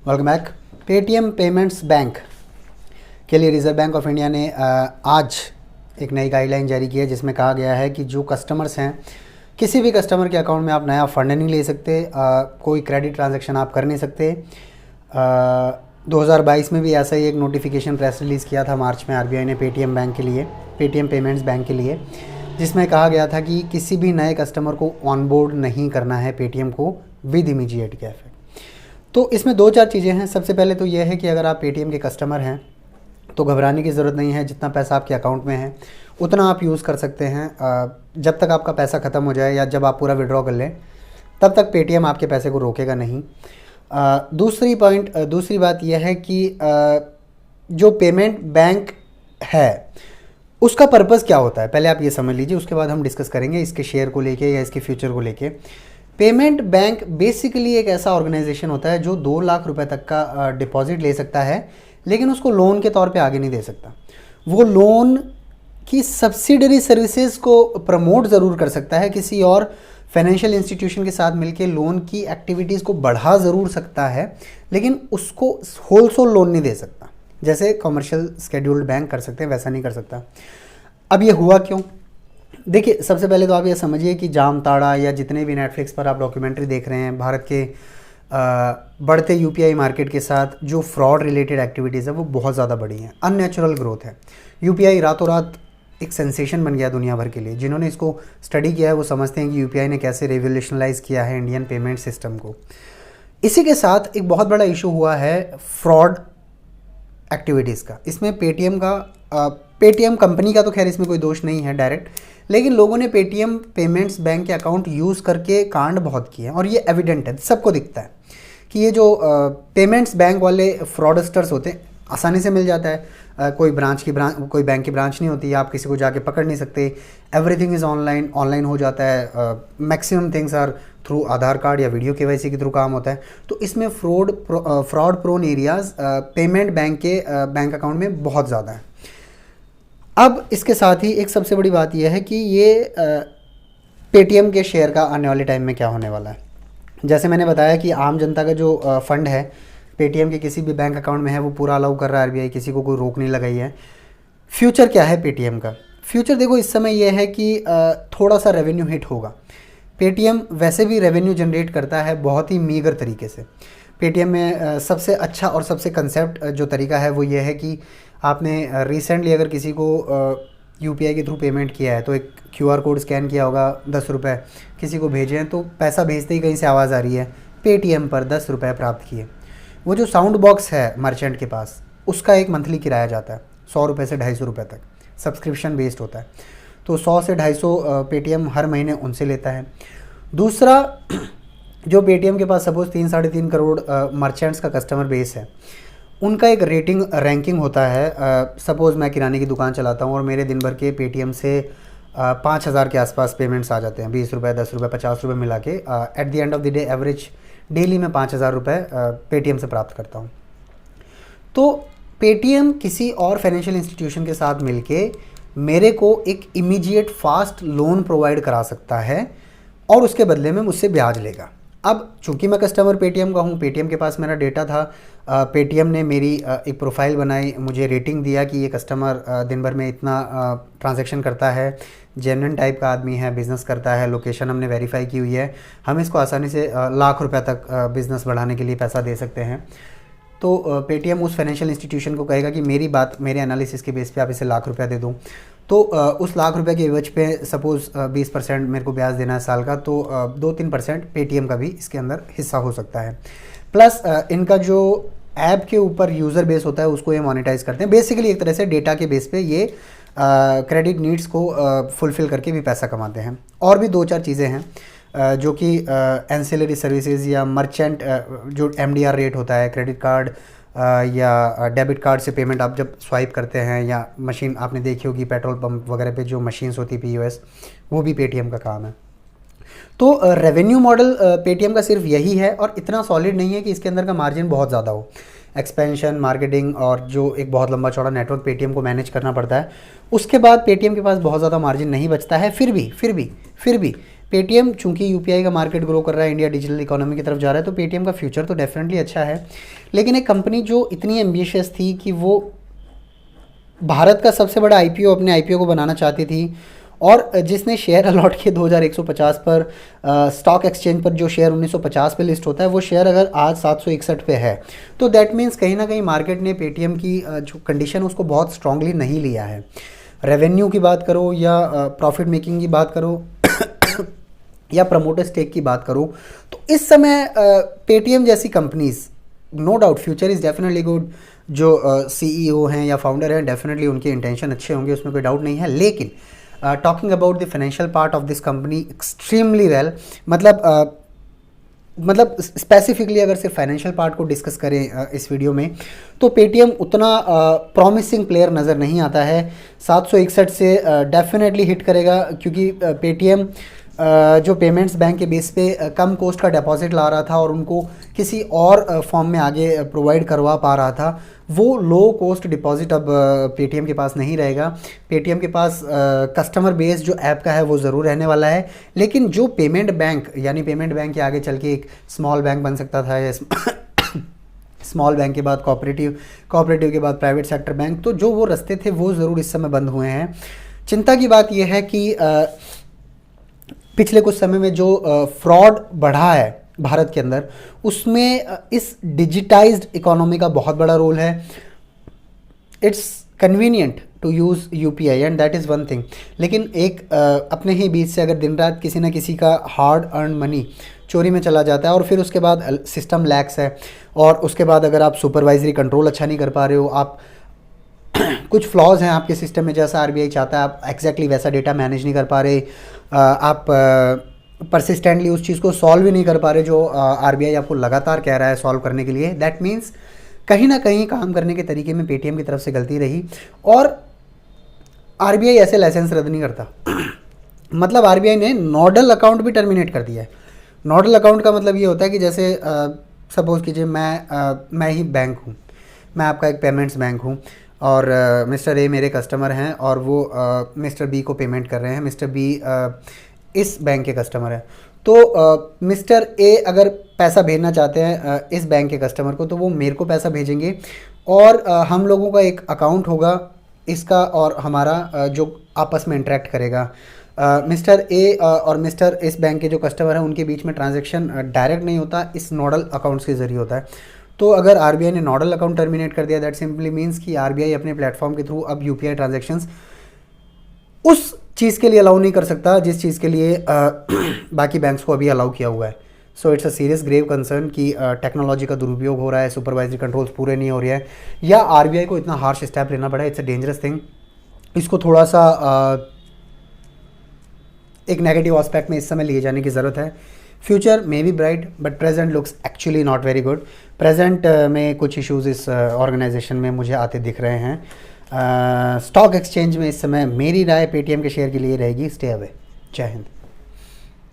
Welcome back. Paytm payments bank के लिए reserve bank of India ने आज एक नई गाइडलाइन जारी की है, जिसमें कहा गया है कि जो कस्टमर्स हैं, किसी भी कस्टमर के अकाउंट में आप नया फंड नहीं ले सकते, कोई क्रेडिट ट्रांजैक्शन आप कर नहीं सकते। 2022 में भी ऐसा ही एक नोटिफिकेशन प्रेस रिलीज़ किया था मार्च में आरबीआई ने पेटीएम बैंक के लिए, पेटीएम पेमेंट्स बैंक के लिए, जिसमें कहा गया था कि किसी भी नए कस्टमर को ऑनबोर्ड नहीं करना है पेटीएम को विद इमीडिएट के इफेक्ट। तो इसमें दो चार चीज़ें हैं। सबसे पहले तो यह है कि अगर आप पेटीएम के कस्टमर हैं तो घबराने की ज़रूरत नहीं है। जितना पैसा आपके अकाउंट में है उतना आप यूज़ कर सकते हैं। जब तक आपका पैसा ख़त्म हो जाए या जब आप पूरा विड्रॉ कर लें तब तक पेटीएम आपके पैसे को रोकेगा नहीं। दूसरी बात यह है कि जो पेमेंट बैंक है उसका पर्पज़ क्या होता है, पहले आप ये समझ लीजिए, उसके बाद हम डिस्कस करेंगे इसके शेयर को लेके या इसके फ्यूचर को लेके। पेमेंट बैंक बेसिकली एक ऐसा ऑर्गेनाइजेशन होता है जो 2 लाख रुपए तक का डिपॉजिट ले सकता है, लेकिन उसको लोन के तौर पे आगे नहीं दे सकता। वो लोन की सब्सिडरी सर्विसेज को प्रमोट ज़रूर कर सकता है, किसी और फाइनेंशियल इंस्टीट्यूशन के साथ मिलके लोन की एक्टिविटीज़ को बढ़ा ज़रूर सकता है, लेकिन उसको होलसेल लोन नहीं दे सकता। जैसे कमर्शियल स्केड्यूल्ड बैंक कर सकते हैं वैसा नहीं कर सकता। अब ये हुआ क्यों? देखिए, सबसे पहले तो आप ये समझिए कि जामताड़ा या जितने भी नेटफ्लिक्स पर आप डॉक्यूमेंट्री देख रहे हैं, भारत के बढ़ते यूपीआई मार्केट के साथ जो फ्रॉड रिलेटेड एक्टिविटीज़ है वो बहुत ज़्यादा बढ़ी हैं, अननेचुरल ग्रोथ है। यूपीआई रातों रात एक सेंसेशन बन गया दुनिया भर के लिए। जिन्होंने इसको स्टडी किया है वो समझते हैं कि यूपीआई ने कैसे रेवोल्यूशनलाइज किया है इंडियन पेमेंट सिस्टम को। इसी के साथ एक बहुत बड़ा इशू हुआ है फ्रॉड एक्टिविटीज़ का। इसमें पेटीएम कंपनी का तो खैर इसमें कोई दोष नहीं है डायरेक्ट, लेकिन लोगों ने पेटीएम पेमेंट्स बैंक के अकाउंट यूज़ करके कांड बहुत किए हैं और ये एविडेंट है, सबको दिखता है कि ये जो पेमेंट्स बैंक वाले फ्रॉडस्टर्स होते हैं आसानी से मिल जाता है। कोई बैंक की ब्रांच नहीं होती, आप किसी को जाके पकड़ नहीं सकते। एवरीथिंग इज़ ऑनलाइन हो जाता है। Maximum things are through Aadhaar card या वीडियो केवाईसी के थ्रू काम होता है। तो इसमें fraud prone areas payment bank के बैंक अकाउंट में बहुत ज़्यादा है। अब इसके साथ ही एक सबसे बड़ी बात यह है कि ये पेटीएम के शेयर का आने वाले टाइम में क्या होने वाला है। जैसे मैंने बताया कि आम जनता का जो फ़ंड है पेटीएम के किसी भी बैंक अकाउंट में है वो पूरा अलाउ कर रहा है आरबीआई, किसी को कोई रोक नहीं लगाई है। फ्यूचर क्या है पेटीएम का? फ्यूचर देखो, इस समय यह है कि थोड़ा सा रेवेन्यू हिट होगा। पेटीएम वैसे भी रेवेन्यू जनरेट करता है बहुत ही मीगर तरीके से। पेटीएम में सबसे अच्छा और सबसे कंसेप्ट जो तरीका है वो ये है कि आपने रिसेंटली अगर किसी को यूपीआई के थ्रू पेमेंट किया है तो एक क्यूआर कोड स्कैन किया होगा, 10 रुपये किसी को भेजे हैं, तो पैसा भेजते ही कहीं से आवाज़ आ रही है पेटीएम पर 10 रुपये प्राप्त किए। वो जो साउंड बॉक्स है मर्चेंट के पास, उसका एक मंथली किराया जाता है 100 रुपये से 250 रुपये तक, सब्सक्रिप्शन बेस्ड होता है। तो 100 से 250 पेटीएम हर महीने उनसे लेता है। दूसरा, जो पेटीएम के पास सपोज़ 3-3.5 करोड़ मर्चेंट्स का कस्टमर बेस है, उनका एक रैंकिंग होता है। सपोज़ मैं किराने की दुकान चलाता हूँ और मेरे दिन भर के पेटीएम से 5,000 के आसपास पेमेंट्स आ जाते हैं, 20 रुपये, 10 रुपये, 50 रुपये मिला के। At the end of the day average daily मैं 5,000 रुपये पेटीएम से प्राप्त करता हूँ। तो पेटीएम किसी और फाइनेंशियल इंस्टीट्यूशन के साथ मिलके मेरे को एक इमीडिएट फास्ट लोन प्रोवाइड करा सकता है और उसके बदले में मुझसे ब्याज लेगा। अब चूंकि मैं कस्टमर पेटीएम का हूँ, पेटीएम के पास मेरा डेटा था, पेटीएम ने मेरी एक प्रोफाइल बनाई, मुझे रेटिंग दिया कि ये कस्टमर दिन भर में इतना ट्रांजैक्शन करता है, जेन्युइन टाइप का आदमी है, बिज़नेस करता है, लोकेशन हमने वेरीफाई की हुई है, हम इसको आसानी से लाख रुपए तक बिज़नेस बढ़ाने के लिए पैसा दे सकते हैं। तो पेटीएम उस फाइनेंशियल इंस्टीट्यूशन को कहेगा कि मेरी बात, मेरे एनालिसिस के बेस पे आप इसे लाख रुपया दे दो। तो उस लाख रुपए के एवज पे सपोज़ 20% मेरे को ब्याज देना है साल का, तो 2-3% पेटीएम का भी इसके अंदर हिस्सा हो सकता है। प्लस इनका जो ऐप के ऊपर यूज़र बेस होता है उसको ये मोनेटाइज करते हैं। बेसिकली एक तरह से डेटा के बेस पे ये क्रेडिट नीड्स को फुलफ़िल करके भी पैसा कमाते हैं। और भी 2-4 चीज़ें हैं जो कि एंसिलरी सर्विसेज या मर्चेंट जो एमडीआर रेट होता है, क्रेडिट कार्ड या डेबिट कार्ड से पेमेंट आप जब स्वाइप करते हैं, या मशीन आपने देखी होगी पेट्रोल पंप वगैरह पे जो मशीन्स होती है पीओएस, वो भी पेटीएम का काम है। तो रेवेन्यू मॉडल पेटीएम का सिर्फ यही है और इतना सॉलिड नहीं है कि इसके अंदर का मार्जिन बहुत ज़्यादा हो। एक्सपेंशन, मार्केटिंग और जो एक बहुत लंबा चौड़ा नेटवर्क पेटीएम को मैनेज करना पड़ता है, उसके बाद पेटीएम के पास बहुत ज़्यादा मार्जिन नहीं बचता है। फिर भी पेटीएम चूंकि यूपीआई का मार्केट ग्रो कर रहा है, इंडिया डिजिटल इकोनॉमी की तरफ जा रहा है, तो पेटीएम का फ्यूचर तो डेफिनेटली अच्छा है। लेकिन एक कंपनी जो इतनी एम्बिशियस थी कि वो भारत का सबसे बड़ा आईपीओ अपने आईपीओ को बनाना चाहती थी, और जिसने शेयर अलॉट किए 2150 पर, स्टॉक एक्सचेंज पर जो शेयर 1950 पे लिस्ट होता है, वो शेयर अगर आज 761 पे है, तो दैट मीन्स कहीं ना कहीं मार्केट ने पेटीएम की जो कंडीशन है उसको बहुत स्ट्रांगली नहीं लिया है। रेवेन्यू की बात करो या प्रॉफिट मेकिंग की बात करो या प्रमोटर स्टेक की बात करो, तो इस समय पेटीएम जैसी companies, no doubt future is definitely good. जो सीईओ हैं या फाउंडर हैं, डेफिनेटली उनके इंटेंशन अच्छे होंगे, उसमें कोई डाउट नहीं है। लेकिन talking about the financial part of this company extremely well, मतलब स्पेसिफिकली अगर सिर्फ फाइनेंशियल पार्ट को डिस्कस करें इस वीडियो में, तो पेटीएम उतना प्रॉमिसिंग प्लेयर नज़र नहीं आता है। 761 से डेफिनेटली हिट करेगा, क्योंकि पेटीएम जो पेमेंट्स बैंक के बेस पे कम कॉस्ट का डिपॉजिट ला रहा था और उनको किसी और फॉर्म में आगे प्रोवाइड करवा पा रहा था, वो लो कॉस्ट डिपॉजिट अब पेटीएम के पास नहीं रहेगा। पेटीएम के पास कस्टमर बेस जो ऐप का है वो ज़रूर रहने वाला है, लेकिन जो पेमेंट बैंक, यानी पेमेंट बैंक के आगे चल के एक स्मॉल बैंक बन सकता था, या स्मॉल बैंक के बाद कोऑपरेटिव के बाद प्राइवेट सेक्टर बैंक, तो जो वो रास्ते थे वो ज़रूर इस समय बंद हुए हैं। चिंता की बात यह है कि पिछले कुछ समय में जो फ्रॉड बढ़ा है भारत के अंदर, उसमें इस डिजिटाइज्ड इकोनॉमी का बहुत बड़ा रोल है। It's convenient to use UPI and that is one thing, लेकिन एक अपने ही बीच से अगर दिन रात किसी ना किसी का हार्ड अर्न मनी चोरी में चला जाता है, और फिर उसके बाद सिस्टम लैक्स है, और उसके बाद अगर आप सुपरवाइजरी कंट्रोल अच्छा नहीं कर पा रहे हो, आप कुछ फ्लॉज हैं आपके सिस्टम में, जैसा आरबीआई चाहता है आप एग्जैक्टली वैसा डेटा मैनेज नहीं कर पा रहे, आप परसिस्टेंटली उस चीज़ को सॉल्व ही नहीं कर पा रहे जो आरबीआई आपको लगातार कह रहा है सॉल्व करने के लिए, दैट मीन्स कहीं ना कहीं काम करने के तरीके में पेटीएम की तरफ से गलती रही। और आरबीआई ऐसे लाइसेंस रद्द नहीं करता। मतलब आरबीआई ने नोडल अकाउंट भी टर्मिनेट कर दिया है। नोडल अकाउंट का मतलब ये होता है कि जैसे सपोज़ कीजिए मैं ही बैंक हूँ, मैं आपका एक पेमेंट्स बैंक हूँ, और मिस्टर ए मेरे कस्टमर हैं, और वो मिस्टर बी को पेमेंट कर रहे हैं। मिस्टर बी इस बैंक के कस्टमर है, तो मिस्टर ए अगर पैसा भेजना चाहते हैं इस बैंक के कस्टमर को, तो वो मेरे को पैसा भेजेंगे, और हम लोगों का एक अकाउंट होगा इसका और हमारा जो आपस में इंटरेक्ट करेगा। मिस्टर ए और मिस्टर इस बैंक के जो कस्टमर हैं उनके बीच में ट्रांजैक्शन डायरेक्ट नहीं होता, इस नोडल अकाउंट्स के ज़रिए होता है। तो अगर आरबीआई ने नोडल अकाउंट टर्मिनेट कर दिया, दैट सिंपली मीन्स कि आरबीआई अपने प्लेटफॉर्म के थ्रू अब यूपीआई ट्रांजैक्शंस उस चीज़ के लिए अलाउ नहीं कर सकता जिस चीज़ के लिए बाकी बैंक्स को अभी अलाउ किया हुआ है। So it's a serious grave concern कि टेक्नोलॉजी का दुरुपयोग हो रहा है, सुपरवाइजरी कंट्रोल्स पूरे नहीं हो रहे हैं, या आरबीआई को इतना हार्श स्टेप लेना पड़ा है। It's a dangerous thing. इसको थोड़ा सा एक नेगेटिव एस्पेक्ट में इस समय लिए जाने की ज़रूरत है। Future may be bright but present looks actually not very good. Present में कुछ इश्यूज इस ऑर्गेनाइजेशन में मुझे आते दिख रहे हैं। स्टॉक एक्सचेंज में इस समय मेरी राय पेटीएम के शेयर के लिए रहेगी स्टे अवे। जय हिंद।